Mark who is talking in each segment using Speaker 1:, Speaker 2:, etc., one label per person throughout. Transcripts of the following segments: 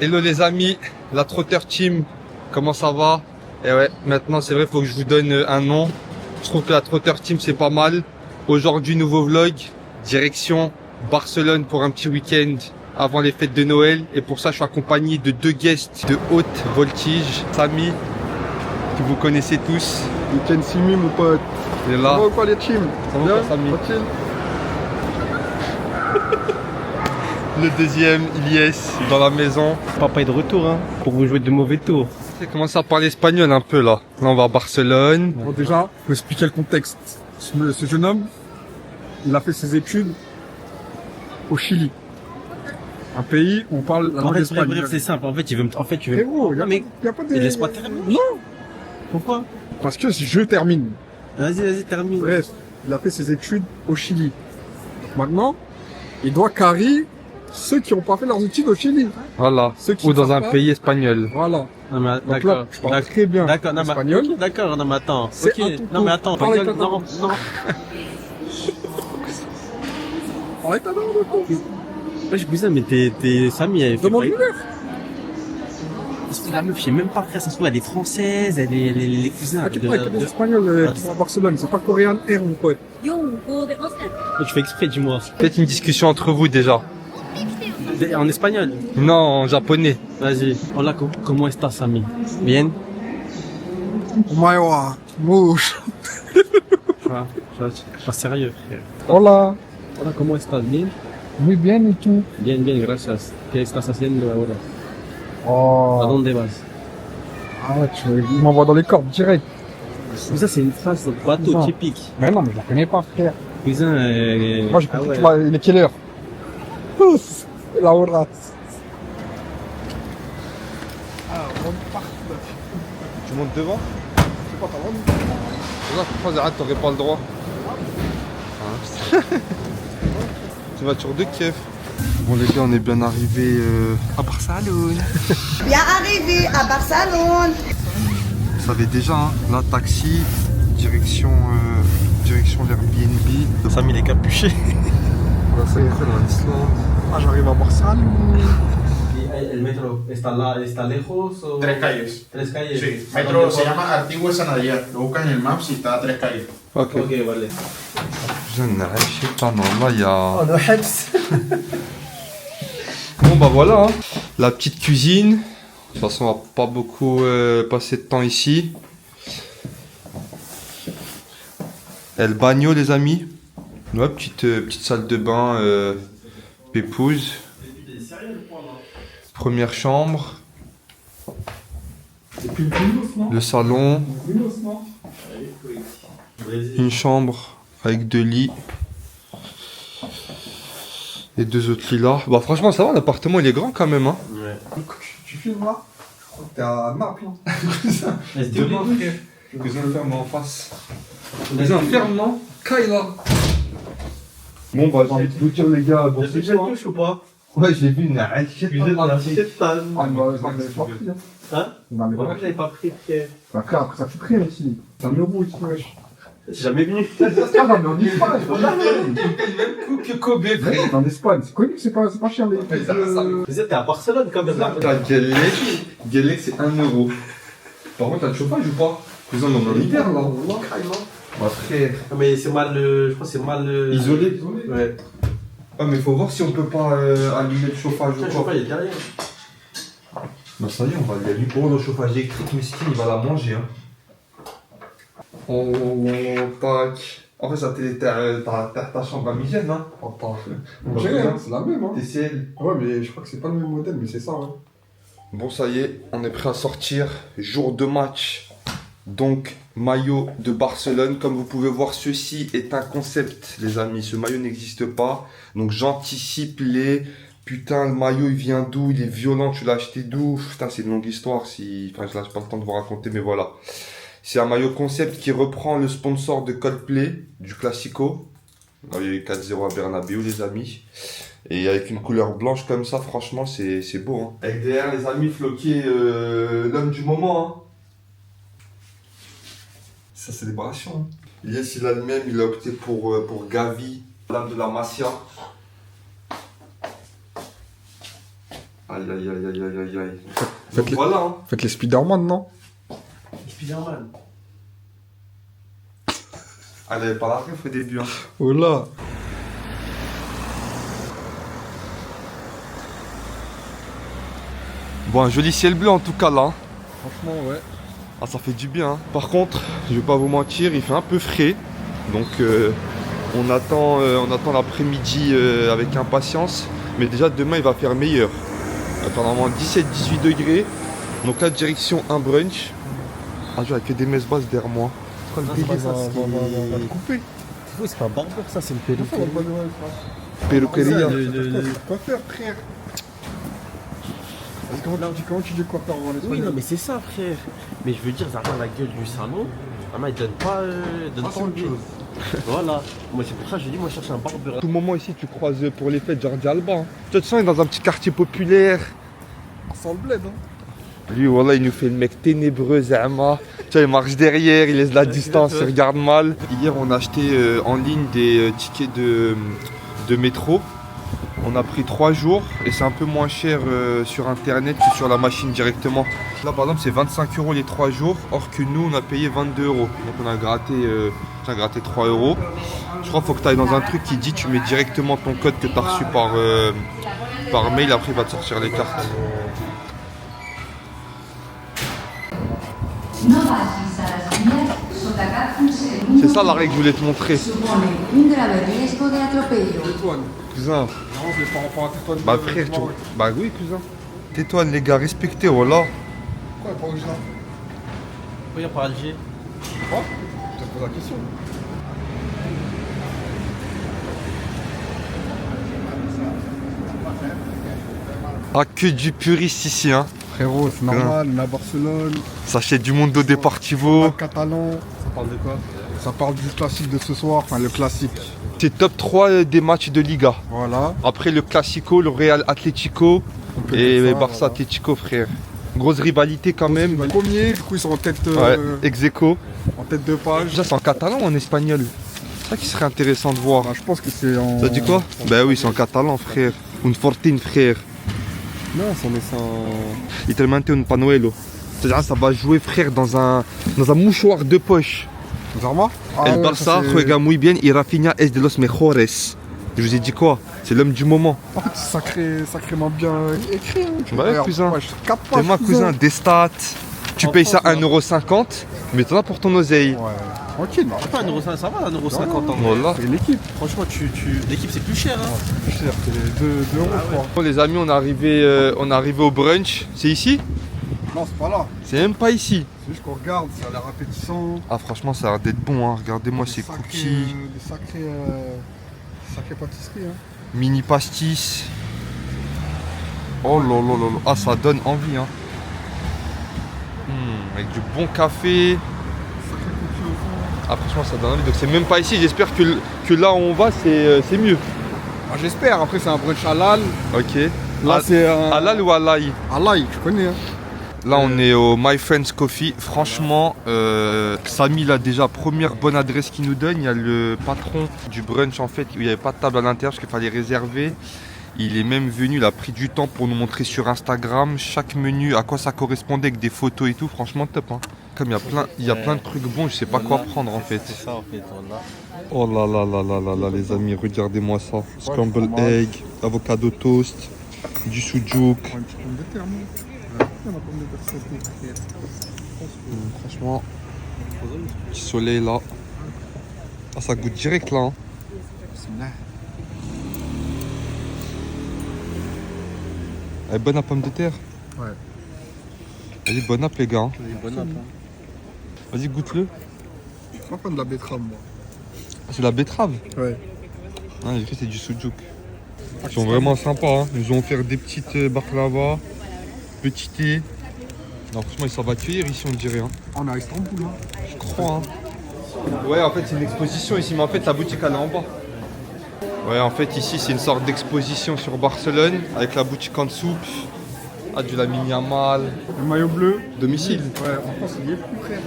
Speaker 1: Hello les amis, la Trotter Team, comment ça va? Et ouais, maintenant c'est vrai, faut que je vous donne un nom. Je trouve que la Trotter Team c'est pas mal. Aujourd'hui, nouveau vlog, direction Barcelone pour un petit week-end avant les fêtes de Noël. Et pour ça, je suis accompagné de deux guests de haute voltige. Samy, que vous connaissez tous.
Speaker 2: You can see me, mon pote.
Speaker 1: Il est là.
Speaker 2: Ça va ou quoi, les teams?
Speaker 1: Ça va,
Speaker 2: Bien,
Speaker 1: Samy?
Speaker 2: tranquille.
Speaker 1: Le deuxième, Ilyes, dans la maison.
Speaker 3: Papa est de retour, hein, pour vous jouer de mauvais tours.
Speaker 1: J'ai commencé à parler espagnol un peu là. Là, on va à Barcelone.
Speaker 2: Bon, déjà, faut expliquer le contexte. Ce jeune homme, il a fait ses études au Chili. Un pays où on parle la
Speaker 3: En
Speaker 2: langue
Speaker 3: fait,
Speaker 2: espagnole.
Speaker 3: bref, c'est simple. En fait, tu veux me...
Speaker 2: Frérot,
Speaker 3: Non, mais
Speaker 2: y a pas de...
Speaker 3: il laisse pas terminer.
Speaker 2: Non,
Speaker 3: Pourquoi?
Speaker 2: parce que je termine.
Speaker 3: Vas-y, termine.
Speaker 2: Bref, il a fait ses études au Chili. Donc maintenant, il doit carry ceux qui n'ont pas fait leurs études au Chili.
Speaker 1: Voilà.
Speaker 2: Ceux qui
Speaker 1: Ou dans
Speaker 2: savent
Speaker 1: un
Speaker 2: pas.
Speaker 1: pays espagnol.
Speaker 2: Voilà.
Speaker 3: Non, mais
Speaker 2: Donc là,
Speaker 3: d'accord.
Speaker 2: je parle très bien
Speaker 3: D'accord, non, mais
Speaker 2: espagnol.
Speaker 3: ok, d'accord, non, mais attends.
Speaker 2: C'est
Speaker 3: Ok.
Speaker 2: un tout
Speaker 3: Non, mais attends,
Speaker 2: Parlez
Speaker 3: regarde,
Speaker 2: pas
Speaker 3: non, non.
Speaker 2: Arrête ta langue, quoi.
Speaker 3: Wesh, cousin, mais t'es Samy, elle fait
Speaker 2: Demande-lui.
Speaker 3: Parce que la meuf, je sais même pas, frère, ça se trouve, elle est française, elle est les cousins.
Speaker 2: T'inquiète pas, il y a des Espagnols qui vont à Barcelone. C'est pas coréen air, mon pote.
Speaker 3: Tu fais exprès, dis-moi.
Speaker 1: Faites une discussion entre vous déjà.
Speaker 3: En espagnol?
Speaker 1: Non, en japonais.
Speaker 3: Vas-y. Hola, ¿cómo estás, Samy? Bien?
Speaker 2: Maïwa, mouche.
Speaker 3: Pas sérieux, frère.
Speaker 2: Hola.
Speaker 3: Hola, ¿cómo estás? Bien?
Speaker 2: Muy bien, et tout?
Speaker 3: Bien, gracias. ¿Qué estás haciendo ahora? ¿A
Speaker 2: Oh.
Speaker 3: dónde vas?
Speaker 2: Ah ouais, il m'envoie dans les cordes, direct.
Speaker 3: Ça, c'est une phrase de bateau
Speaker 2: Non.
Speaker 3: typique.
Speaker 2: Mais non, mais je la connais pas, frère.
Speaker 3: Cousin,
Speaker 2: Moi, j'ai compris il est quelle heure? La hora. Ah, on part.
Speaker 1: Tu montes devant?
Speaker 2: C'est pas ta langue.
Speaker 1: Pourquoi t'aurais pas le droit? Tu vas sur de Kiev. Bon les gars, on est bien arrivé à Barcelone.
Speaker 4: Bien arrivé à Barcelone.
Speaker 1: Vous savez déjà, hein, là taxi, direction l'Airbnb.
Speaker 3: Samy, il est capuché.
Speaker 1: Là ça y est, c'est dans l'Islande.
Speaker 2: Ah, j'arrive à Barcelone.
Speaker 3: ¿El metro está lejos o...?
Speaker 5: Tres calles.
Speaker 3: Tres calles.
Speaker 5: Sí,
Speaker 3: ¿A
Speaker 5: metro
Speaker 3: dónde
Speaker 5: se
Speaker 3: va?
Speaker 5: llama Artigua Sanadía. Lo buscan en el Maps y está a 3 calles.
Speaker 1: Ok.
Speaker 3: Ok, vale.
Speaker 1: Je sais pas, non, là il y a...
Speaker 3: On a Hebs.
Speaker 1: Bon bah voilà, hein. La petite cuisine. De toute façon, on va pas beaucoup passer de temps ici. El bagno, les amis. Ouais, petite salle de bain pépouze. Première chambre. Le salon. Une chambre avec 2 lits. Et 2 autres lits là. Bah franchement ça va, l'appartement il est grand quand même, hein.
Speaker 3: Ouais.
Speaker 2: Tu filmes là? Je crois que t'es à Naples.
Speaker 3: Vas-y,
Speaker 1: Demain, frère. Cousin ferme en face. Cousin ferme, non? Kaila. Bon bah j'ai envie de vous dire les gars, bon c'est quoi?
Speaker 3: ou pas?
Speaker 1: Ouais, j'ai vu une achète.
Speaker 2: Ah, il m'avait pas pris.
Speaker 3: Hein?
Speaker 2: Il m'avait pas
Speaker 3: Pourquoi
Speaker 2: pris.
Speaker 3: j'avais pas pris, frère?
Speaker 2: Bah, frère, après ça coûte rien ici. C'est un euro ici, wesh.
Speaker 3: J'ai jamais venu.
Speaker 2: Ah, non, mais en Espagne, c'est pas
Speaker 1: Même coup que Kobe,
Speaker 2: vrai.
Speaker 1: frère.
Speaker 2: En Espagne, c'est connu, c'est pas cher les.
Speaker 3: Vous êtes à Barcelone quand même.
Speaker 1: T'as Guélec c'est 1 euro. Par contre t'as le chauffage ou pas? Cousin, on est en hiver là. Bah frère.
Speaker 3: Mais c'est mal, je crois que c'est mal...
Speaker 1: Isolé?
Speaker 3: Ouais.
Speaker 1: Ah mais faut voir si on peut pas allumer le chauffage
Speaker 3: Tiens,
Speaker 1: ou
Speaker 3: je sais
Speaker 1: quoi.
Speaker 3: pas, il est derrière.
Speaker 1: Bah ça y est, on va l'allumer. Pour le chauffage électrique, Mesquine, il va la manger. Hein. Oh, tac. En fait, ça ta chambre à migène, hein.
Speaker 2: C'est la même, hein.
Speaker 1: TCL.
Speaker 2: Ouais, mais je crois que c'est pas le même modèle, mais c'est ça, hein.
Speaker 1: Bon, ça y est, on est prêt à sortir. Jour de match. Donc, maillot de Barcelone. Comme vous pouvez voir, ceci est un concept, les amis. Ce maillot n'existe pas. Donc, j'anticipe les... Putain, le maillot, il vient d'où? Il est violent, tu l'as acheté d'où? Putain, c'est une longue histoire. Si... Enfin, je n'ai pas le temps de vous raconter, mais voilà. C'est un maillot concept qui reprend le sponsor de Coldplay, du Classico. Il y a eu 4-0 à Bernabéu, les amis. Et avec une couleur blanche comme ça, franchement, c'est beau. Hein. Avec derrière, les amis, floqués, l'homme du moment. Hein. Sa célébration. Yes, il a le même, il a opté pour Gavi, l'âme de la Masia. Aïe, aïe, aïe, aïe, aïe, aïe, aïe.
Speaker 2: Faites
Speaker 1: Donc
Speaker 2: les-
Speaker 1: voilà, hein.
Speaker 2: Faites les Spider-Man, non?
Speaker 3: Spider-Man.
Speaker 1: Elle avait pas la ref au début, hein.
Speaker 2: Oh là.
Speaker 1: Bon, un joli ciel bleu en tout cas là, hein.
Speaker 2: Franchement, ouais.
Speaker 1: Ah, ça fait du bien, hein. Par contre, je vais pas vous mentir, il fait un peu frais. Donc on attend l'après-midi avec impatience. Mais déjà demain il va faire meilleur. Apparemment 17-18 degrés. Donc là direction un brunch. Ah, je vois que des messes basses derrière moi.
Speaker 3: Non, c'est pas ça, c'est
Speaker 2: Va te couper.
Speaker 3: c'est pas un barber, ça, c'est le perruque.
Speaker 1: Peluqueria.
Speaker 2: Quoi faire, frère? Comment tu dis quoi faire en espagnol?
Speaker 3: Oui, non, mais c'est ça, frère. Mais je veux dire, ça regarde la gueule du salon. Ah, il donne pas. Donne pas
Speaker 2: autre chose.
Speaker 3: Voilà. Moi, c'est pour ça que je dis, moi, je cherche un barber.
Speaker 1: À tout moment ici tu croises pour les fêtes Jordi Alba, hein. Tu te sens dans un petit quartier populaire.
Speaker 2: Sans le bled, hein.
Speaker 1: Lui, voilà, il nous fait le mec ténébreux, Zama. Tu vois, il marche derrière, il laisse la distance, il regarde mal. Hier, on a acheté en ligne des tickets de métro. On a pris 3 jours et c'est un peu moins cher sur internet que sur la machine directement. Là, par exemple, c'est 25 € les 3 jours, or que nous, on a payé 22 €. Donc, on a gratté 3 €. Je crois qu'il faut que tu ailles dans un truc qui dit tu mets directement ton code que tu as reçu par mail, après, il va te sortir les cartes. C'est ça la règle que je voulais te montrer.
Speaker 4: Supone un grave riesgo de atropello.
Speaker 2: Tétoine.
Speaker 1: Cousin,
Speaker 2: Non, je vais pas rapport à Tétoine.
Speaker 1: bah frère, tu... Bah oui cousin. Tais-toi les gars, respectez, voilà.
Speaker 2: Pourquoi pas original?
Speaker 3: Oui, par Alger.
Speaker 2: Quoi? Je te pose la question.
Speaker 1: Ah, que du puriste ici, hein.
Speaker 2: Frérot, c'est normal, on est à Barcelone.
Speaker 1: Ça achète du Mundo Deportivo.
Speaker 2: Catalan.
Speaker 3: Ça parle de quoi?
Speaker 2: Ça parle du classique de ce soir, enfin le classique.
Speaker 1: C'est top 3 des matchs de Liga.
Speaker 2: Voilà.
Speaker 1: Après le Classico, le Real Atlético
Speaker 2: On peut
Speaker 1: et
Speaker 2: dire ça,
Speaker 1: Barça
Speaker 2: voilà.
Speaker 1: Atlético, frère. Grosse rivalité quand même.
Speaker 2: Premier, du coup ils sont en tête,
Speaker 1: Ouais, ex aequo.
Speaker 2: en tête de page.
Speaker 1: Déjà, c'est en catalan ou en espagnol? C'est ça qui serait intéressant de voir.
Speaker 2: Bah, je pense que c'est en.
Speaker 1: Ça dit quoi? Bah oui, c'est en catalan, frère. Un fortin, frère.
Speaker 3: Non, ça met ça en.
Speaker 1: Literalmente un panuelo. C'est-à-dire, ça va jouer, frère, dans un mouchoir de poche.
Speaker 2: Zarma?
Speaker 1: El Barça juega muy bien y Rafinha es de los mejores. Je vous ai dit quoi? C'est l'homme du moment.
Speaker 2: En fait, c'est sacrément bien écrit. Hein.
Speaker 1: Bah ouais, cousin.
Speaker 2: Ouais, 4
Speaker 1: T'es
Speaker 2: pages,
Speaker 1: moi, cousin, des stats. Tu
Speaker 3: En
Speaker 1: payes ça
Speaker 3: France,
Speaker 1: 1,50 €, mais t'en as pour ton oseille.
Speaker 2: Ouais, tranquille.
Speaker 3: C'est pas 1,50€, ça va, 1,50€ en vrai.
Speaker 1: Voilà.
Speaker 2: Et l'équipe,
Speaker 3: Franchement, l'équipe, c'est plus cher, hein.
Speaker 2: plus cher, c'est 2 €, je crois.
Speaker 1: Bon, les amis, on est arrivé au brunch. C'est ici?
Speaker 2: Non, c'est pas là.
Speaker 1: C'est même pas ici.
Speaker 2: C'est juste qu'on regarde, ça a l'air appétissant.
Speaker 1: Ah, franchement, ça a l'air d'être bon, hein. Regardez-moi ces
Speaker 2: Des sacrés,
Speaker 1: cookies,
Speaker 2: des sacrées pâtisseries. Hein.
Speaker 1: mini pastis. Oh là là là là. Ah, ça donne envie, hein. Avec du bon café.
Speaker 2: Sacrés cookies au fond.
Speaker 1: Ah, franchement, ça donne envie. Donc, c'est même pas ici. J'espère que là où on va, c'est mieux.
Speaker 2: Ah, j'espère, après c'est un brunch halal.
Speaker 1: Ok.
Speaker 2: Là c'est un.
Speaker 1: Halal ou halal?
Speaker 2: Halal, tu connais. Hein.
Speaker 1: Là, on est au My Friends Coffee. Franchement, Samy, là, déjà, première bonne adresse qu'il nous donne. Il y a le patron du brunch, en fait, où il n'y avait pas de table à l'intérieur parce qu'il fallait réserver. Il est même venu, il a pris du temps pour nous montrer sur Instagram chaque menu, à quoi ça correspondait avec des photos et tout. Franchement, top. Hein. Comme il y a plein de trucs bons, je sais pas quoi prendre, en fait.
Speaker 3: C'est ça, en fait, on a.
Speaker 1: Oh là là là là là là, les amis, regardez-moi ça. Scramble
Speaker 2: fromage.
Speaker 1: egg, avocado toast, du sujuk.
Speaker 2: Prends une petite pomme de terre, non? Ouais, la pomme de terre sautée.
Speaker 1: Franchement, petit soleil là. Ah, ça goûte direct là. Hein.
Speaker 2: Bismillah.
Speaker 1: Elle est bonne la pomme de terre.
Speaker 2: Ouais.
Speaker 1: Elle est bonne app les gars. Hein.
Speaker 3: Bonne app, hein.
Speaker 1: Vas-y, goûte-le.
Speaker 2: Je suis pas fan de la betterave, moi.
Speaker 1: Ah, c'est la betterave.
Speaker 2: Ouais.
Speaker 1: Ah, j'ai cru que c'est du sujuk. Ils sont vraiment sympas. Hein. Ils nous ont offert des petites baklava, petit thé. Non, franchement, ça va accueillir ici, on dirait. Hein.
Speaker 2: On est à Istanbul, hein.
Speaker 1: Je crois. Hein. Ouais, en fait, c'est une exposition ici, mais en fait, la boutique elle est en bas. Ouais, en fait, ici, c'est une sorte d'exposition sur Barcelone avec la boutique en dessous. Ah, du Lamine Yamal.
Speaker 2: Le maillot bleu.
Speaker 1: Domicile.
Speaker 2: Ouais, en France, il y est plus, frère.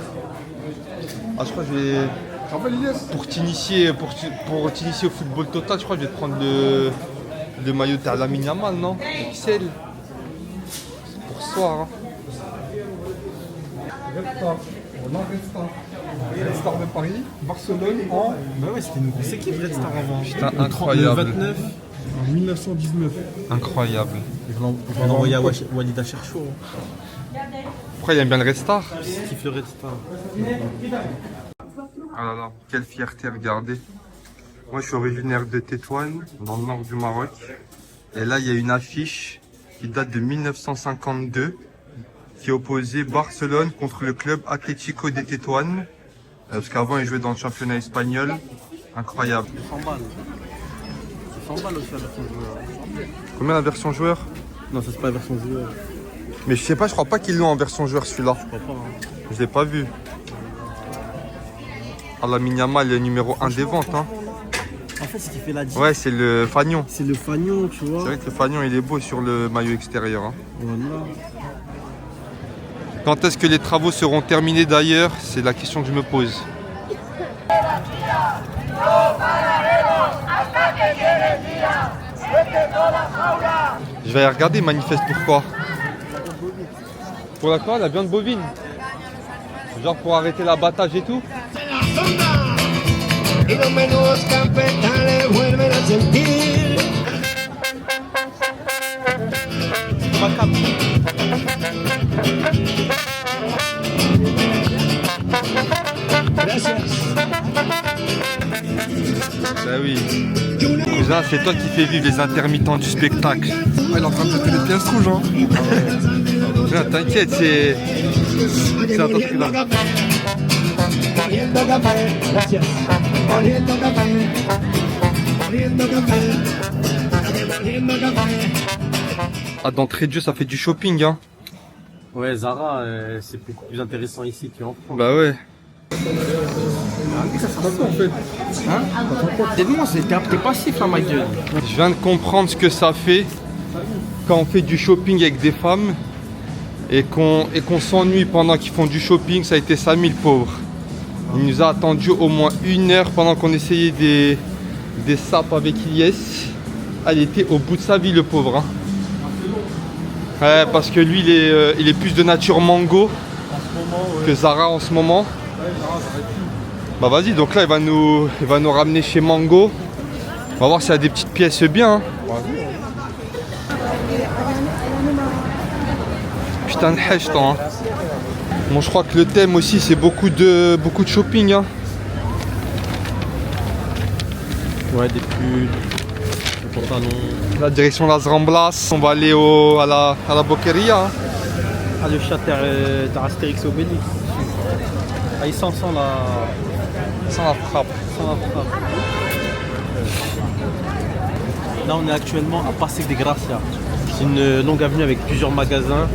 Speaker 1: Ah, je crois que je vais.
Speaker 2: Tu te rappelles, Inès?
Speaker 1: Pour t'initier au football total, je crois que je vais te prendre le maillot de Lamine Yamal, non? Le XL. l'histoire. Hein.
Speaker 2: Red Star. On a Red Star. Red Star de Paris, Barcelone en...
Speaker 3: Bah ouais, c'était une grosse équipe Red Star avant.
Speaker 1: Putain, incroyable.
Speaker 3: 29.
Speaker 2: En 1919.
Speaker 1: Incroyable.
Speaker 3: Ils vont l'envoyer à Walida Cherchou.
Speaker 1: Pourquoi il aime bien le Red Star?
Speaker 3: Il kiffe le Red Star.
Speaker 1: Ah là là, quelle fierté, regardez. Moi je suis originaire de Tétouan, dans le nord du Maroc. Et là il y a une affiche qui date de 1952 qui opposait Barcelone contre le club Atlético de Tétouan. Parce qu'avant ils jouaient dans le championnat espagnol. Incroyable.
Speaker 3: 100 balles. 100 balles aussi la version joueur.
Speaker 1: Combien la version joueur?
Speaker 3: Non, ça c'est pas la version joueur.
Speaker 1: Mais je sais pas, je crois pas qu'ils l'ont en version joueur celui-là.
Speaker 3: Je crois pas. Hein.
Speaker 1: Je l'ai pas vu. Ah la Yamal, le numéro 1 des ventes. Hein.
Speaker 3: En fait, ce qui fait la différence,
Speaker 1: Ouais, c'est le fanion.
Speaker 3: c'est le fanion, tu vois.
Speaker 1: C'est vrai que le fanion il est beau sur le maillot extérieur. Hein.
Speaker 3: Voilà.
Speaker 1: Quand est-ce que les travaux seront terminés d'ailleurs? C'est la question que je me pose. Je vais aller regarder, manifeste pourquoi? Pour la quoi? La viande bovine? Genre pour arrêter l'abattage et tout?
Speaker 6: Y los menudos campetales vuelven a sentir. Gracias.
Speaker 1: Bah oui. Cousin, c'est toi qui fais vivre les intermittents du spectacle.
Speaker 2: Ah, il est en train de péter les pièces rouges, hein.
Speaker 1: Non, t'inquiète, c'est un truc là.
Speaker 6: Oliendo café, gracias. Oliendo café. Oliendo café. Oliendo café.
Speaker 1: Ah, d'entrée de jeu, ça fait du shopping, hein.
Speaker 3: Ouais, Zara, c'est beaucoup plus intéressant ici qu'en France.
Speaker 1: Bah ouais.
Speaker 3: T'es bon, t'es passif là, ma gueule.
Speaker 1: Je viens de comprendre ce que ça fait quand on fait du shopping avec des femmes et qu'on s'ennuie pendant qu'ils font du shopping. Ça a été Samy le pauvre. Il nous a attendu au moins 1 heure pendant qu'on essayait des sapes avec Ilyes. Ah, il était au bout de sa vie le pauvre. Hein. Ouais, parce que lui il est plus de nature mango que Zara en ce moment. Bah vas-y, donc là il va nous ramener chez Mango. On va voir s'il y a des petites pièces bien. Hein. Putain de hèche, hein. Bon, je crois que le thème aussi c'est beaucoup de shopping. Hein.
Speaker 3: Ouais, des pulls, des pantalons.
Speaker 1: La direction Las Ramblas, on va aller à la Boqueria. Hein.
Speaker 3: Ah, le chat d'Astérix Obélix. Ah, il sent la...
Speaker 1: Sans la frappe.
Speaker 3: Sans la frappe. Là, on est actuellement à Passeig de Gracia. C'est une longue avenue avec plusieurs magasins.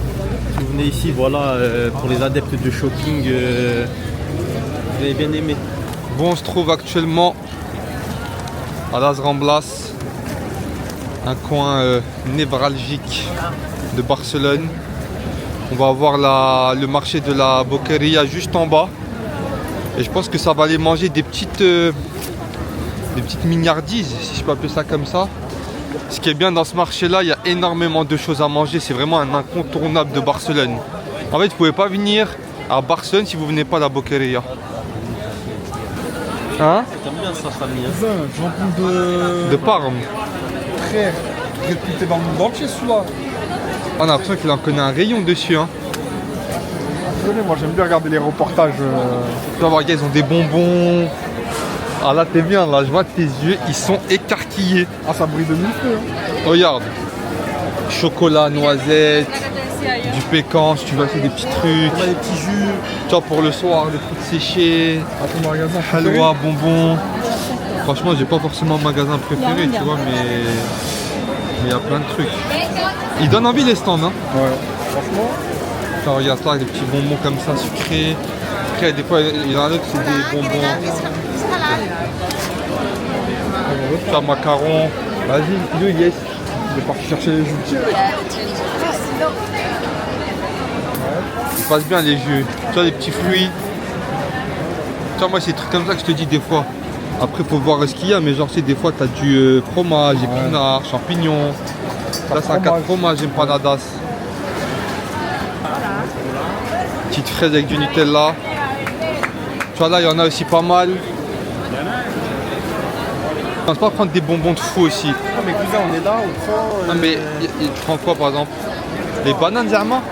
Speaker 3: Si vous venez ici, voilà, pour les adeptes de shopping, vous allez bien aimer.
Speaker 1: Bon, on se trouve actuellement à Las Ramblas, un coin névralgique de Barcelone. On va avoir le marché de la Boqueria juste en bas. Et je pense que ça va aller manger des petites mignardises, si je peux appeler ça comme ça. Ce qui est bien dans ce marché-là, il y a énormément de choses à manger. C'est vraiment un incontournable de Barcelone. En fait, vous ne pouvez pas venir à Barcelone si vous ne venez pas à la Boqueria. Hein?
Speaker 3: T'aimes bien ça, famille, hein?
Speaker 2: Jambon
Speaker 1: De Parme.
Speaker 2: très réputé dans le monde entier, celui-là.
Speaker 1: On a l'impression qu'il en connaît un rayon dessus. Hein.
Speaker 2: Moi, j'aime bien regarder les reportages.
Speaker 1: Tu vas voir, gars, ils ont des bonbons. Ah là, t'es bien, là, je vois que tes yeux, ils sont écarquillés.
Speaker 2: Ah, ça brille de mille feux. Hein.
Speaker 1: Regarde. Chocolat, noisette, du pécan, si tu veux acheter des petits trucs.
Speaker 3: On a des petits jus.
Speaker 1: Tu vois, pour le soir, des fruits séchés,
Speaker 2: À ton magasin préféré.
Speaker 1: halwa, bonbons. Franchement, j'ai pas forcément un magasin préféré, tu vois, mais il y a plein de trucs. Ils donnent envie les stands, hein.
Speaker 2: Ouais. Franchement,
Speaker 1: Enfin, regarde ça, des petits bonbons comme ça, sucrés. Après, des fois, il y en a d'autres, c'est des bonbons. Ça, macarons. Vas-y, le yes.
Speaker 2: il est parti chercher les jus.
Speaker 1: Ils passent bien les jus. Tu vois, les petits fruits. Tu vois, moi, c'est des trucs comme ça que je te dis des fois. Après, faut voir ce qu'il y a, mais genre, c'est des fois, t'as du fromage, épinards, champignons. Là, c'est un 4 fromage, empanadas. Petite fraise avec du Nutella. Tu vois là, il y en a aussi pas mal. Je pense pas prendre des bonbons de fou aussi.
Speaker 3: Ah mais cousin, on est là, on prend...
Speaker 1: Ah mais tu prends quoi par exemple? Les bananes Zerma?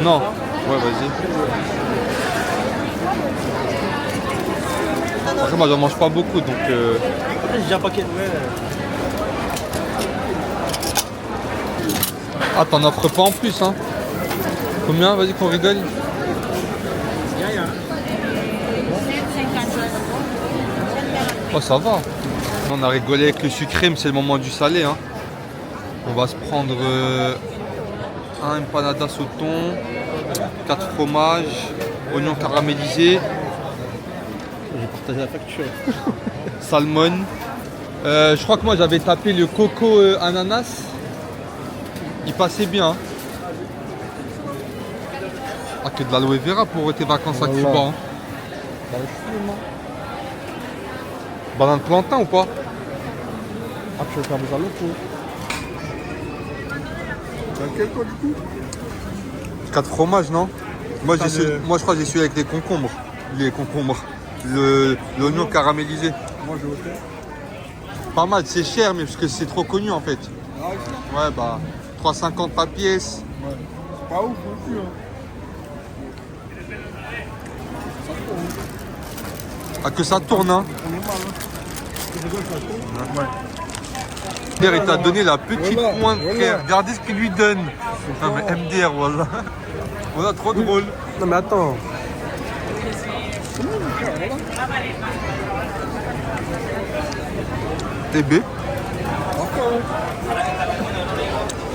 Speaker 1: Non. Ouais vas-y. Après moi j'en mange pas beaucoup donc
Speaker 3: J'ai un paquet. Ouais.
Speaker 1: Ah t'en offres pas en plus hein? Combien? Vas-y qu'on rigole. Oh ça va. On a rigolé avec le sucré mais c'est le moment du salé hein. On va se prendre un empanada sauton, 4 fromages, oignons caramélisés,
Speaker 3: J'ai partagé la facture.
Speaker 1: salmon. Je crois que moi j'avais tapé le coco ananas. Il passait bien. Ah que de l'aloe vera pour tes vacances à Cuba. Hein. Banane plantain ou pas?
Speaker 2: Ah, tu veux faire des alopes? T'as quel toi du coup?
Speaker 1: 4 fromages non? Moi,
Speaker 2: T'as le-
Speaker 1: moi je crois que j'ai celui avec les concombres. Les concombres. L'oignon caramélisé.
Speaker 2: Moi j'ai autre.
Speaker 1: Pas mal, c'est cher mais parce que c'est trop connu en fait.
Speaker 2: Ah ok.
Speaker 1: Ouais bah 3,50 la pièce.
Speaker 2: Ouais. Pas ouf non plus hein.
Speaker 1: Ah que ça tourne hein.
Speaker 2: On est mal hein. Je rigole, ça tourne. Ouais.
Speaker 1: MDR il t'a donné la petite
Speaker 2: Voilà,
Speaker 1: pointe
Speaker 2: voilà.
Speaker 1: frère. Regardez ce qu'il lui donne. Non mais MDR voilà. Voilà trop drôle.
Speaker 3: Non mais attends.
Speaker 1: TB.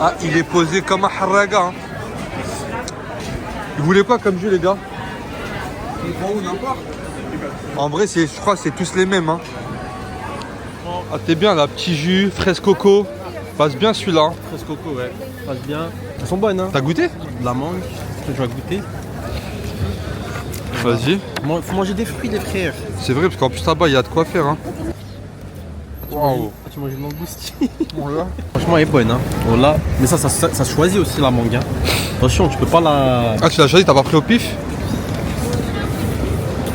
Speaker 1: Ah il est posé comme un harraga. Hein. Vous voulez quoi comme jus les gars?
Speaker 2: On prend où n'importe.
Speaker 1: En vrai je crois que c'est tous les mêmes hein. Ah t'es bien là, petit jus, fraise coco. Passe bien celui-là.
Speaker 3: Fraise coco, ouais. Passe bien. Elles sont bonnes, hein.
Speaker 1: T'as goûté?
Speaker 3: De la mangue. Que je vais goûter.
Speaker 1: Vas-y.
Speaker 3: Faut manger des fruits, les frères.
Speaker 1: C'est vrai parce qu'en plus là-bas il y a de quoi faire hein. Waouh.
Speaker 3: Ah, tu manges une langoustine. Franchement, elle est bonne, hein. Voilà. Mais ça choisit aussi la mangue, hein. Attention, tu peux pas la...
Speaker 1: Ah tu l'as choisi, t'as pas pris au pif?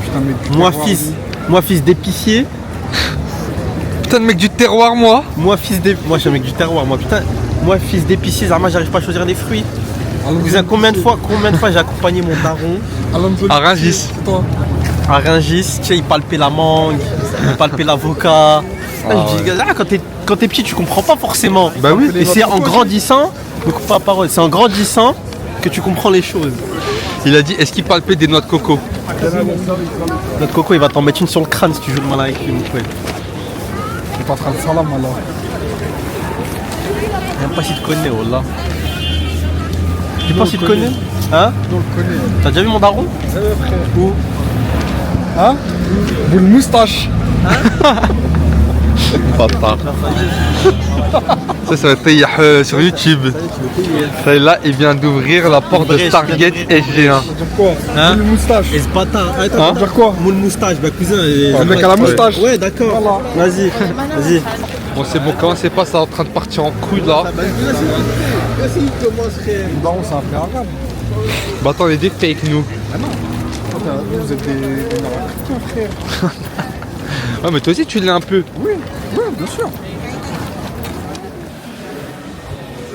Speaker 2: Putain mais du
Speaker 3: Moi,
Speaker 2: terroir,
Speaker 3: fils d'épicier.
Speaker 1: Putain de mec du terroir moi.
Speaker 3: Moi, je suis un mec du terroir, moi, putain. Moi, fils d'épicier, Zarma, j'arrive pas à choisir les fruits.
Speaker 2: Alonso.
Speaker 3: Cousin, combien de fois j'ai accompagné mon daron
Speaker 2: Alonso,
Speaker 1: À Rungis.
Speaker 2: c'est toi.
Speaker 3: à Rungis, tu sais, il palpait la mangue, il palpait l'avocat. Je dis, ah, quand t'es petit, tu comprends pas forcément.
Speaker 1: Bah oui.
Speaker 3: Et c'est en grandissant, ne coupe pas la parole, c'est en grandissant que tu comprends les choses.
Speaker 1: Il a dit est-ce qu'il palpait des noix de coco?
Speaker 3: Notre coco, il va t'en mettre une sur le crâne si tu joues le malin avec lui, mon poète.
Speaker 2: On est pas en train de salam alors.
Speaker 3: Même pas si tu connais, Wallah. Je sais pas si tu connais. Hein?
Speaker 2: On le connaît.
Speaker 3: T'as déjà vu mon daron? Où?
Speaker 2: Hein? Boule moustache.
Speaker 1: Bâtard. Ça va être payé sur YouTube. Là il vient d'ouvrir la porte de Stargate SG1.
Speaker 2: Ça veut dire quoi?
Speaker 3: Hein?
Speaker 2: Boule moustache.
Speaker 3: Et ce bâtard.
Speaker 2: Ça veut dire quoi?
Speaker 3: Moule moustache, bah cousin.
Speaker 2: Le mec à la moustache.
Speaker 3: Ouais, d'accord. Vas-y, vas-y.
Speaker 1: Bon c'est bon, comment c'est pas ça en train de partir en couille là?
Speaker 2: Le baron c'est un frère arabe.
Speaker 1: Bah attends, les deux fake nous.
Speaker 2: Ah non. Vous êtes des Nord-Africains frère.
Speaker 1: Ouais mais toi aussi tu l'es un peu.
Speaker 2: Oui, oui, bien sûr.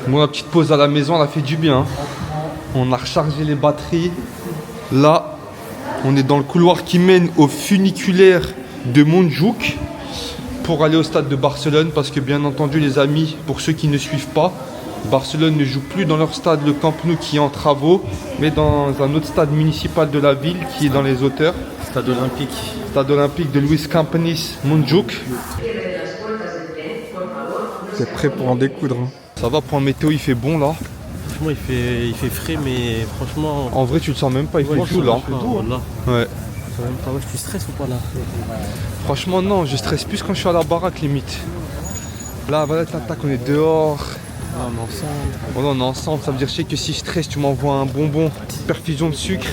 Speaker 1: Bon la petite pause à la maison elle a fait du bien. On a rechargé les batteries. Là on est dans le couloir qui mène au funiculaire de Montjuïc pour aller au stade de Barcelone parce que bien entendu les amis, pour ceux qui ne suivent pas, Barcelone ne joue plus dans leur stade, le Camp Nou qui est en travaux, mais dans un autre stade municipal de la ville qui est dans les hauteurs.
Speaker 3: Stade olympique.
Speaker 1: Stade olympique de Luis Campanis, Montjuïc.
Speaker 2: T'es prêt pour en découdre. Hein.
Speaker 1: Ça va pour un météo, il fait bon là.
Speaker 3: Franchement, il fait frais, mais franchement.
Speaker 1: En vrai tu le sens même pas, il fait
Speaker 3: Ouais,
Speaker 1: chaud là.
Speaker 3: Là.
Speaker 1: Ouais.
Speaker 3: Ça va même pas. Ouais, tu stresses ou pas là?
Speaker 1: Franchement non, je stresse plus quand je suis à la baraque limite. Là voilà, tac, on est dehors.
Speaker 3: Ah, on est ensemble.
Speaker 1: Voilà, on est ensemble, ça veut dire je sais que si je stresse, tu m'envoies un bonbon, petite perfusion de sucre.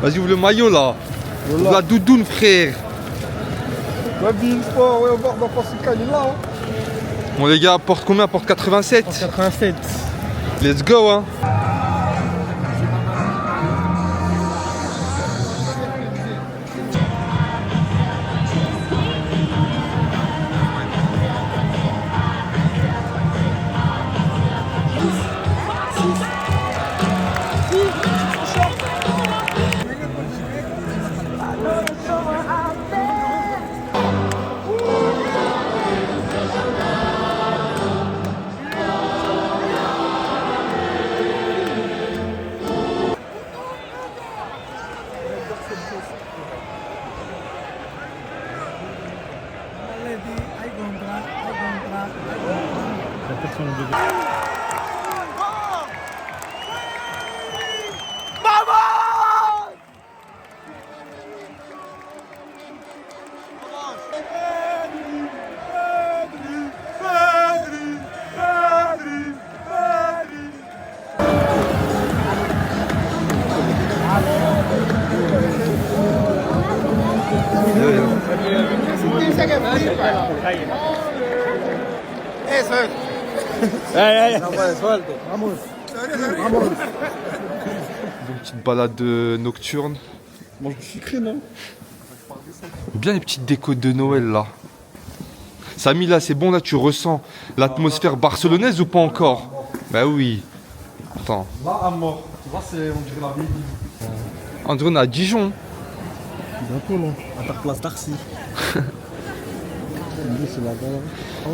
Speaker 1: Vas-y, ouvre le maillot là. Ouvre la doudoune frère.
Speaker 2: La ville sport, ouais, on va dans Pascal, il est là. Hein.
Speaker 1: Bon les gars, porte combien? Porte 87.
Speaker 3: 87.
Speaker 1: Let's go hein. Une petite balade nocturne.
Speaker 2: Mange du sucré, non?
Speaker 1: Bien les petites décos de Noël là. Samy, là c'est bon, là tu ressens l'atmosphère barcelonaise ou pas encore? Bah oui. Attends.
Speaker 2: Là, à mort. Là, c'est, on dirait la ville.
Speaker 1: On dirait on est à Dijon.
Speaker 2: Bientôt, là.
Speaker 3: À ta place d'Arcy.
Speaker 2: C'est là-bas.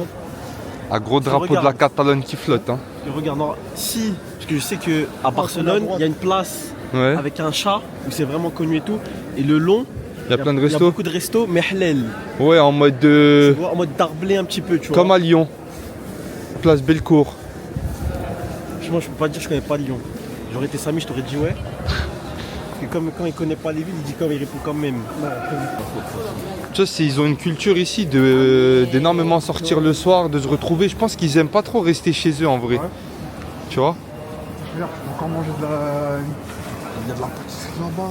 Speaker 1: Un gros drapeau de la
Speaker 3: regarde.
Speaker 1: Catalogne qui flotte. Hein.
Speaker 3: Et regarde, non, si, parce que je sais qu'à Barcelone, il y a une place
Speaker 1: Ouais.
Speaker 3: avec un chat où c'est vraiment connu et tout. Et le long,
Speaker 1: Il y a plein de
Speaker 3: il y a
Speaker 1: restos.
Speaker 3: beaucoup de restos, mais halal.
Speaker 1: Ouais, en mode
Speaker 3: Tu vois, en mode darblé un petit peu, tu vois.
Speaker 1: comme à Lyon. Place Bellecour.
Speaker 3: Moi, je peux pas dire que je connais pas Lyon. J'aurais été Samy, je t'aurais dit ouais. Parce que comme quand il connaît pas les villes, il dit comme il répond quand même.
Speaker 1: Tu sais, ils ont une culture ici d'énormément sortir le soir, de se retrouver. Je pense qu'ils aiment pas trop rester chez eux en vrai.
Speaker 2: Ouais.
Speaker 1: Tu vois?
Speaker 2: Regarde, tu peux encore manger de la. Il y a de la pâtisserie là-bas.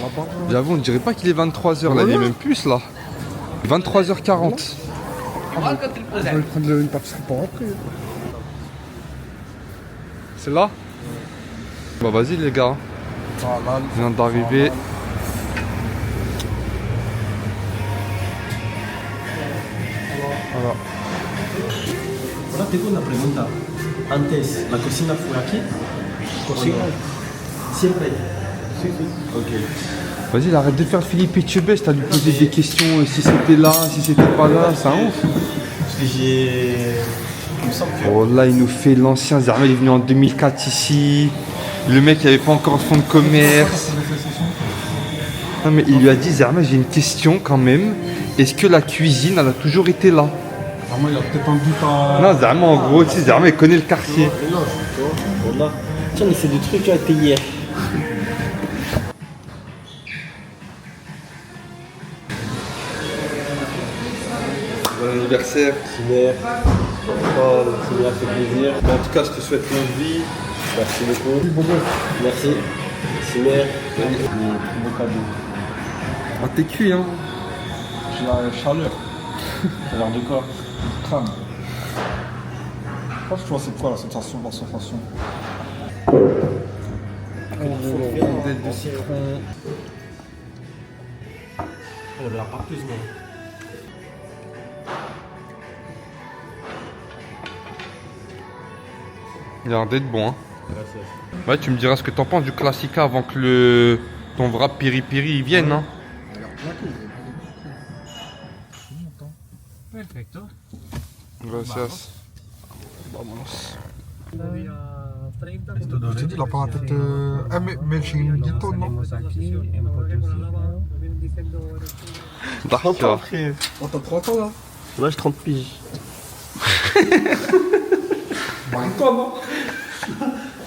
Speaker 2: Là-bas.
Speaker 1: J'avoue, on dirait pas qu'il est 23h là, il est même plus là. 23h40.
Speaker 2: On va prendre une pâtisserie pour après.
Speaker 1: C'est là? Bah vas-y les gars,
Speaker 2: Ah, là,
Speaker 1: je viens d'arriver. Voilà.
Speaker 3: Ahora tengo una pregunta. Antes, ¿la cocina fue aquí? Cocina. Siempre. Sí, sí. Ok.
Speaker 1: Vas-y, arrête de faire Philippe Etchebest, t'as lui posé des questions, si c'était là, si c'était pas là, c'est un ouf.
Speaker 3: Parce que j'ai. Il me semble que.
Speaker 1: Oh là, il nous fait l'ancien Zerma, il est venu en 2004 ici. Le mec, il avait pas encore de fonds de commerce. Non mais il lui a dit, Zerma, j'ai une question quand même. Est-ce que la cuisine, elle a toujours été là?
Speaker 2: vraiment, il a peut-être un doute à.
Speaker 1: Non, Zerma, en gros, tu sais, Zerma, il connaît le quartier.
Speaker 3: Voilà. Tiens, mais c'est des trucs qui ont été hier.
Speaker 1: Bon anniversaire.
Speaker 3: Super. Oh, ça m'a fait plaisir.
Speaker 1: En tout cas, je te souhaite longue vie.
Speaker 3: Merci beaucoup. Merci. Super. Beau cadeau.
Speaker 1: Ah, t'es cuit, hein?
Speaker 2: J'ai la chaleur.
Speaker 3: Ça a l'air de quoi?
Speaker 2: Crâne. Je vois c'est quoi la sensation, la sensation.
Speaker 1: Rondelle de citron.
Speaker 3: Elle avait la parteuse, non?
Speaker 1: Il a l'air d'être bon, hein?
Speaker 3: Merci.
Speaker 1: Ouais, tu me diras ce que t'en penses du Classica avant que ton vrai piri-piri il vienne, hein?
Speaker 7: Perfecto.
Speaker 1: Gracias.
Speaker 2: Je t'ai dit, il a pas la tête. Mais j'ai une guitare, non?
Speaker 1: D'accord.
Speaker 2: Oh, t'as 30 ans là?
Speaker 3: Là, j'ai 30 piges.
Speaker 2: Marie-toi, non?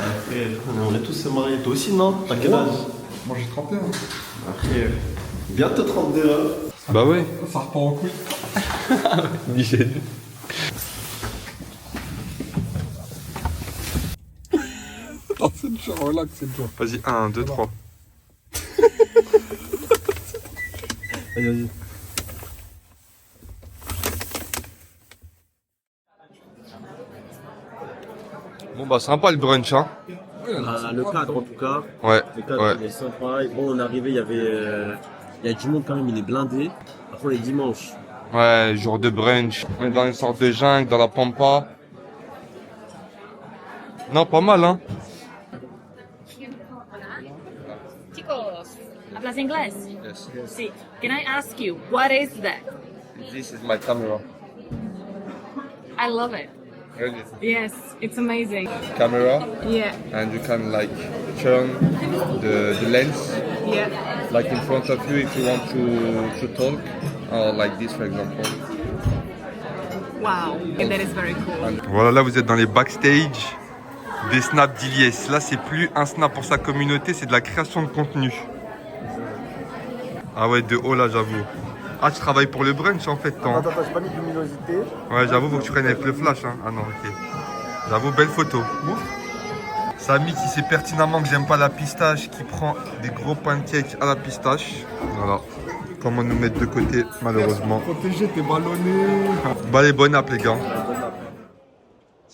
Speaker 3: Après, on est tous mariés. Toi aussi, non? T'as quel âge?
Speaker 2: Moi j'ai 31.
Speaker 3: Après, bientôt 32 là.
Speaker 1: Bah ouais.
Speaker 2: Ça repart en couille.
Speaker 1: Michel.
Speaker 2: Attends, c'est dur, relax, c'est dur.
Speaker 1: Vas-y, 1, 2, 3.
Speaker 3: Vas-y, vas-y.
Speaker 1: Bon bah sympa le brunch, hein?
Speaker 3: Le cadre, en tout cas.
Speaker 1: Ouais,
Speaker 3: Le cadre,
Speaker 1: ouais.
Speaker 3: il est sympa. Bon, on est arrivé, il y a du monde quand même, il est blindé. Après, on est dimanche.
Speaker 1: Ouais, jour de brunch. On est dans une sorte de jungle, dans la pampa. Non, pas mal, hein?
Speaker 8: Chicos, ¿hablas inglés?
Speaker 1: Yes.
Speaker 8: Sí. Can I ask you, what is that?
Speaker 1: This is my camera.
Speaker 8: I love it.
Speaker 1: Really?
Speaker 8: Yes, it's amazing.
Speaker 1: Camera,
Speaker 8: Yeah,
Speaker 1: and you can like turn the lens
Speaker 8: yeah.
Speaker 1: like in front of you if you want to talk, or like this for example.
Speaker 8: Wow, that is very cool.
Speaker 1: Voilà, là vous êtes dans les backstage des snaps d'Iliès. Là c'est plus un snap pour sa communauté, c'est de la création de contenu. Ah ouais, de haut là j'avoue. Ah, tu travailles pour le brunch en fait, toi.
Speaker 3: Attends, j'ai pas mis de luminosité.
Speaker 1: Ouais, j'avoue, faut que tu prennes avec le flash. Hein. Ah non, ok. J'avoue, belle photo. Samy qui sait pertinemment que j'aime pas la pistache, qui prend des gros pancakes à la pistache. Voilà. Comment nous mettre de côté, malheureusement.
Speaker 2: Protégé, t'es ballonné.
Speaker 1: Bah, les bonnes apps, les gars.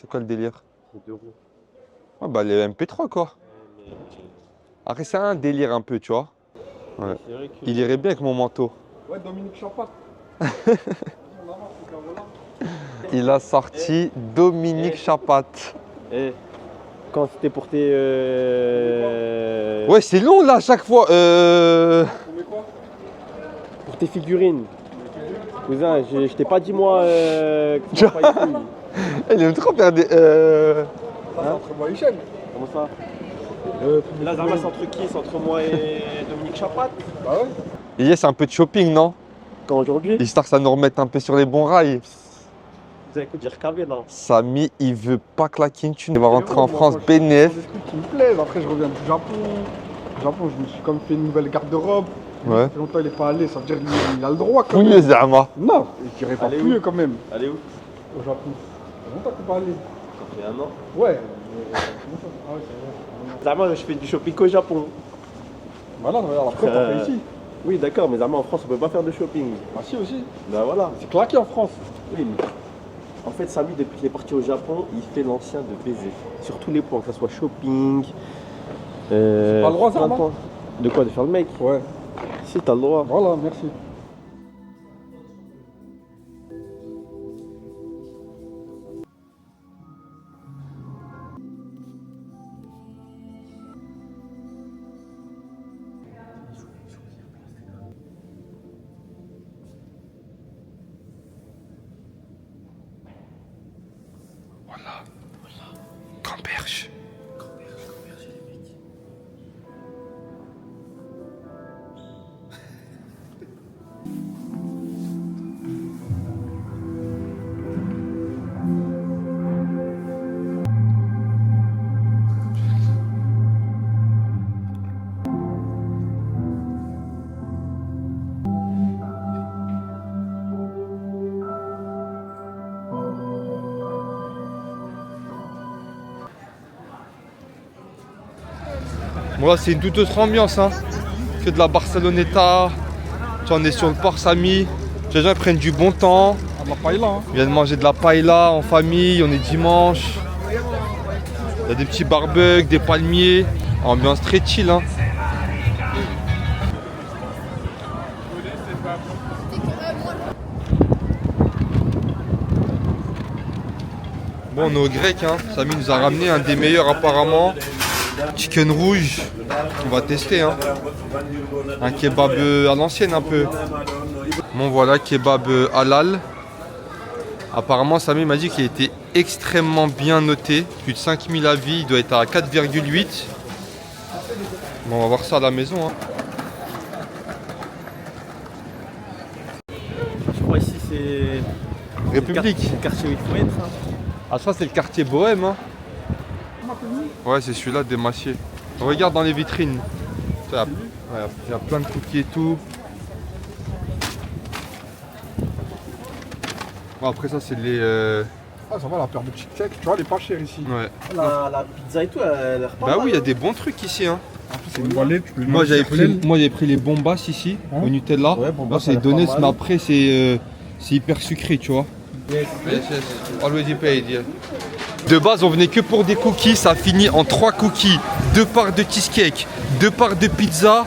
Speaker 1: C'est quoi le délire?
Speaker 3: C'est 2 roues.
Speaker 1: Ouais, bah les MP3 quoi. Après c'est un délire un peu, tu vois. Ouais.
Speaker 3: C'est vrai que...
Speaker 1: Il irait bien avec mon manteau.
Speaker 2: Ouais, Dominique Chapat.
Speaker 1: Il a sorti Dominique Chapat.
Speaker 3: Eh, quand c'était pour tes...
Speaker 1: Ouais, c'est long là à chaque fois.
Speaker 3: Pour tes figurines. Cousin, je t'ai pas dit moi que tu vas pas ici.
Speaker 1: Il aime trop faire des.
Speaker 2: Entre moi et Chen.
Speaker 3: Comment ça? Là, Zama, c'est entre qui? C'est entre moi et Dominique Chapat?
Speaker 2: Bah ouais.
Speaker 1: Et c'est un peu de shopping, non?
Speaker 3: Quand aujourd'hui?
Speaker 1: Histoire que ça nous remette un peu sur les bons rails.
Speaker 3: Vous avez écouté, j'ai recavé là.
Speaker 1: Samy, il veut pas claquer une thune. Il va rentrer en
Speaker 2: Moi,
Speaker 1: France
Speaker 2: moi,
Speaker 1: bénéf.
Speaker 2: Des trucs qui me plaisent. Après, je reviens du Japon. Au Japon, je me suis comme fait une nouvelle garde-robe.
Speaker 1: Ouais.
Speaker 2: Ça fait longtemps il est pas allé, ça veut dire qu'il a le droit quand
Speaker 1: Fouilleux,
Speaker 2: même.
Speaker 1: Zama.
Speaker 2: Non, je dirais pas
Speaker 3: Allez où?
Speaker 2: fouilleux quand même.
Speaker 3: Allez où?
Speaker 2: Au Japon. Ça fait longtemps qu'il est pas allé.
Speaker 3: Ça fait 1 an.
Speaker 2: Ouais. Ah ouais, c'est vrai.
Speaker 3: Zama, je fais du shopping au Japon.
Speaker 2: Voilà, regarde, après t'as fait ici.
Speaker 3: Oui, d'accord, mais Zama, en France, on peut pas faire de shopping.
Speaker 2: Ah si aussi.
Speaker 3: Ben voilà.
Speaker 2: C'est claqué en France.
Speaker 3: Oui, mais... En fait, Samy, depuis qu'il est parti au Japon, il fait l'ancien de baiser. Sur tous les points, que ce soit shopping.
Speaker 2: pas le droit, ça,
Speaker 3: plein de
Speaker 2: non
Speaker 3: points. De quoi? De faire le mec?
Speaker 2: Ouais.
Speaker 3: Si, t'as le droit.
Speaker 2: Voilà, merci.
Speaker 1: Camberge. Bon là c'est une toute autre ambiance hein. Que de la Barceloneta. Tu vois, on est sur le port Samy. Les gens ils prennent du bon temps.
Speaker 2: Ah, de la paella, hein.
Speaker 1: Ils viennent manger de la paella en famille, on est dimanche. Il y a des petits barbecues, des palmiers. Ambiance très chill hein. Bon on est au grec hein. Samy nous a ramené un des meilleurs apparemment. Chicken rouge, on va tester hein. Un kebab à l'ancienne un peu. Bon voilà, kebab halal. Apparemment Samy m'a dit qu'il était extrêmement bien noté. Plus de 5000 avis, il doit être à 4,8. Bon on va voir ça à la maison hein.
Speaker 3: Je crois ici, c'est...
Speaker 1: République.
Speaker 3: C'est le quartier où il faut être. Hein.
Speaker 1: Ah ça c'est le quartier bohème hein. Ouais c'est celui-là des Massiers. Regarde dans les vitrines. Il y a plein de cookies et tout. Bon, après ça c'est les...
Speaker 2: Ah, ça va, la paire de petites cakes, tu vois, elle est pas chère ici.
Speaker 1: Ouais.
Speaker 3: La pizza et tout, elle a l'air pas
Speaker 1: Bah
Speaker 3: mal,
Speaker 1: oui, il y a
Speaker 3: hein.
Speaker 1: des bons trucs ici hein.
Speaker 2: En plus, c'est une voilée, tu peux
Speaker 1: Moi j'avais pris les bombas ici,
Speaker 2: Hein
Speaker 1: au Nutella.
Speaker 3: Ouais, Bombas,
Speaker 1: Là
Speaker 3: ça a
Speaker 1: c'est
Speaker 3: l'air
Speaker 1: donuts,
Speaker 3: pas mal.
Speaker 1: mais après c'est hyper sucré, tu vois. Yes, already paid, yeah. De base on venait que pour des cookies, ça a fini en 3 cookies, 2 parts de cheesecake, 2 parts de pizza,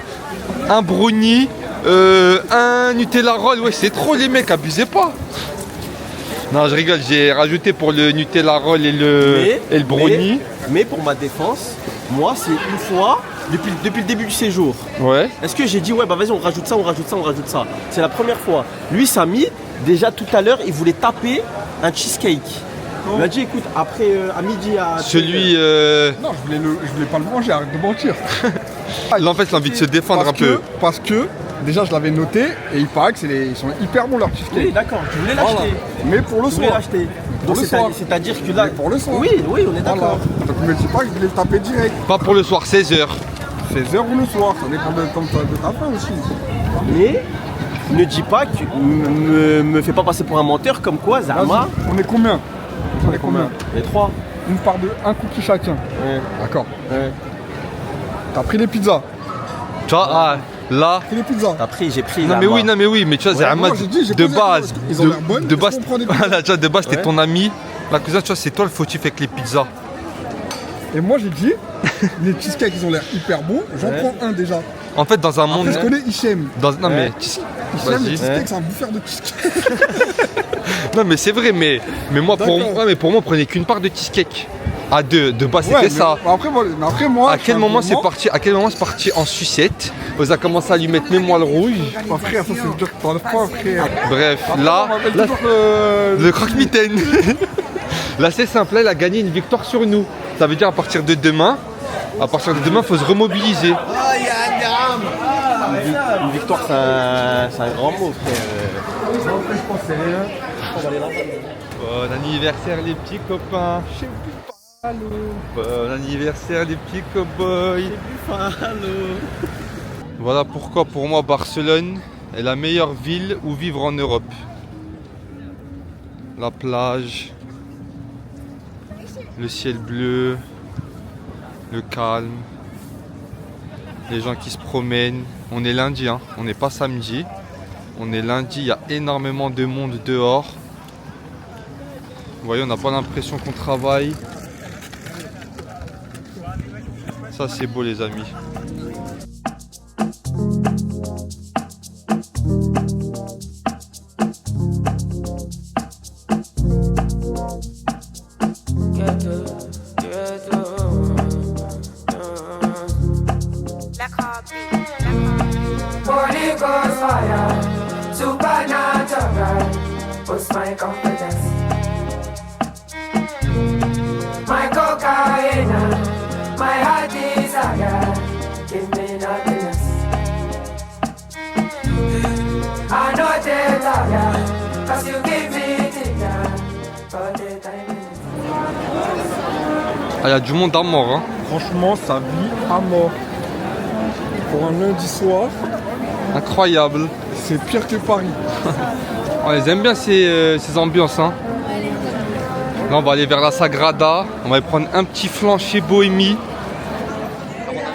Speaker 1: un brownie, un Nutella roll. Ouais c'est trop les mecs, abusez pas. Non je rigole, j'ai rajouté pour le Nutella roll et le brownie.
Speaker 3: Mais pour ma défense, moi c'est une fois, depuis le début du séjour.
Speaker 1: Ouais.
Speaker 3: Est-ce que j'ai dit ouais bah vas-y on rajoute ça, on rajoute ça, on rajoute ça. C'est la première fois. Lui Samy, déjà tout à l'heure il voulait taper un cheesecake. Il m'a dit écoute après à midi à...
Speaker 1: Celui...
Speaker 2: Non, je voulais pas le manger, arrête de mentir.
Speaker 1: Là en fait il a envie de se défendre un peu.
Speaker 2: Parce que, déjà je l'avais noté, et il paraît que ils sont hyper bons leurs cheesecakes.
Speaker 3: Oui d'accord, je voulais l'acheter.
Speaker 2: Voilà. Mais pour le
Speaker 3: Je voulais
Speaker 2: soir.
Speaker 3: l'acheter.
Speaker 2: Pour
Speaker 3: Donc
Speaker 2: le soir.
Speaker 3: c'est-à-dire que là...
Speaker 2: Mais pour le soir.
Speaker 3: Oui, oui on est
Speaker 2: Voilà.
Speaker 3: d'accord.
Speaker 2: Donc ne me dis pas que je voulais le taper direct.
Speaker 1: Pas pour le soir, 16h.
Speaker 2: 16h ou le soir, ça dépend de ta faim aussi.
Speaker 3: Mais ne dis pas que me fais pas passer pour un menteur comme quoi Zama.
Speaker 2: Vas-y, on est combien? On est combien?
Speaker 3: Les 3.
Speaker 2: Une part de un cookie chacun.
Speaker 3: Ouais.
Speaker 2: D'accord.
Speaker 3: Ouais.
Speaker 2: T'as pris les pizzas.
Speaker 1: Tu vois, ah, là.
Speaker 2: Pris les pizzas.
Speaker 3: J'ai pris.
Speaker 1: Non mais oui, mais tu vois,
Speaker 2: Ouais,
Speaker 1: Zama,
Speaker 2: moi, j'ai dit, j'ai
Speaker 1: de
Speaker 2: posé la
Speaker 1: base,
Speaker 2: question, ils ont l'air bonnes,
Speaker 1: de
Speaker 2: est-ce
Speaker 1: base,
Speaker 2: qu'on prend des pizzas?
Speaker 1: voilà, tu vois, de base, c'était
Speaker 3: Ouais.
Speaker 1: ton ami. La cousin, tu vois, c'est toi le fautif avec les pizzas.
Speaker 2: Et moi j'ai dit, les cheesecakes ils ont l'air hyper bons, j'en prends un déjà.
Speaker 1: En fait, dans un monde.
Speaker 2: Après je connais Hichem.
Speaker 1: Non, mais.
Speaker 2: Hichem,
Speaker 1: Vas-y.
Speaker 2: les cheesecakes c'est un bouffeur de cheesecake.
Speaker 1: Non, mais c'est vrai, mais moi, pour moi, prenez qu'une part de cheesecake. À deux, de base, c'était ça.
Speaker 2: Après moi.
Speaker 1: À quel moment c'est parti en sucette? Vous avez commencé à lui mettre même moi le rouge.
Speaker 2: Mon frère, ça c'est dur que t'enlèves pas, frère.
Speaker 1: Bref, là, le croque-mitaine. Là, c'est simple, là, il a gagné une victoire sur nous. Ça veut dire à partir de demain, il faut se remobiliser.
Speaker 3: Une victoire, c'est un grand mot, frère.
Speaker 1: Bon anniversaire les petits copains. Bon anniversaire les petits cowboys. Voilà pourquoi pour moi Barcelone est la meilleure ville où vivre en Europe. La plage, le ciel bleu, le calme, les gens qui se promènent. On est lundi, hein. On n'est pas samedi. On est lundi, il y a énormément de monde dehors. Vous voyez, on n'a pas l'impression qu'on travaille. Ça c'est beau les amis.
Speaker 7: Holy Ghost fire, supernatural, boost my confidence. My cocaine, my heart desire, give me happiness. I know they tire, cause you give me dinner, for the time.
Speaker 1: Ah, il y a du monde à mort, hein.
Speaker 2: Franchement, ça vit à mort. Pour un lundi soir,
Speaker 1: Incroyable.
Speaker 2: c'est pire que Paris.
Speaker 1: On les aime bien ces ambiances, hein. Là on va aller vers la Sagrada. On va aller prendre un petit flan chez Bohémie.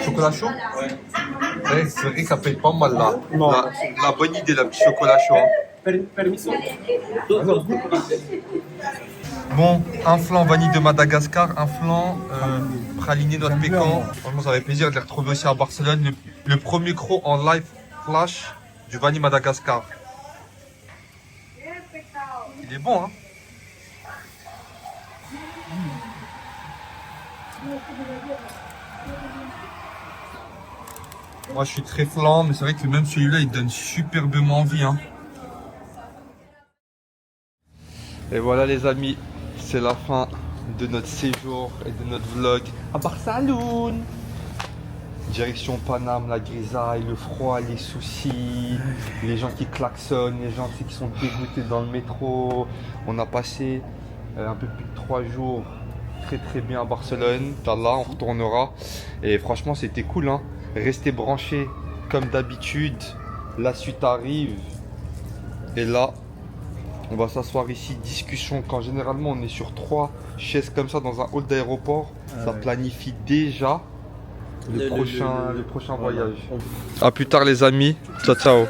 Speaker 1: Chocolat chaud? Ouais. C'est vrai que ça paye pas mal là. La bonne idée, la petite chocolat chaud. Bon, un flan vanille de Madagascar, un flan praliné noix de pécan. Franchement, ça fait plaisir de les retrouver aussi à Barcelone. Le premier croc en live flash du vanille Madagascar. Il est bon, hein? Moi, je suis très flan, mais c'est vrai que même celui-là, il donne superbement envie, hein. Et voilà les amis, c'est la fin de notre séjour et de notre vlog à Barcelone. Direction Paname, la grisaille, le froid, les soucis, les gens qui klaxonnent, les gens qui sont dégoûtés dans le métro. On a passé un peu plus de 3 jours très bien à Barcelone. Là, on retournera. Et franchement, c'était cool, hein. Restez branchés comme d'habitude. La suite arrive. Et là, on va s'asseoir ici, discussion. Quand généralement on est sur 3 chaises comme ça dans un hall d'aéroport, ça planifie déjà le prochain voyage. A plus tard les amis, ciao ciao.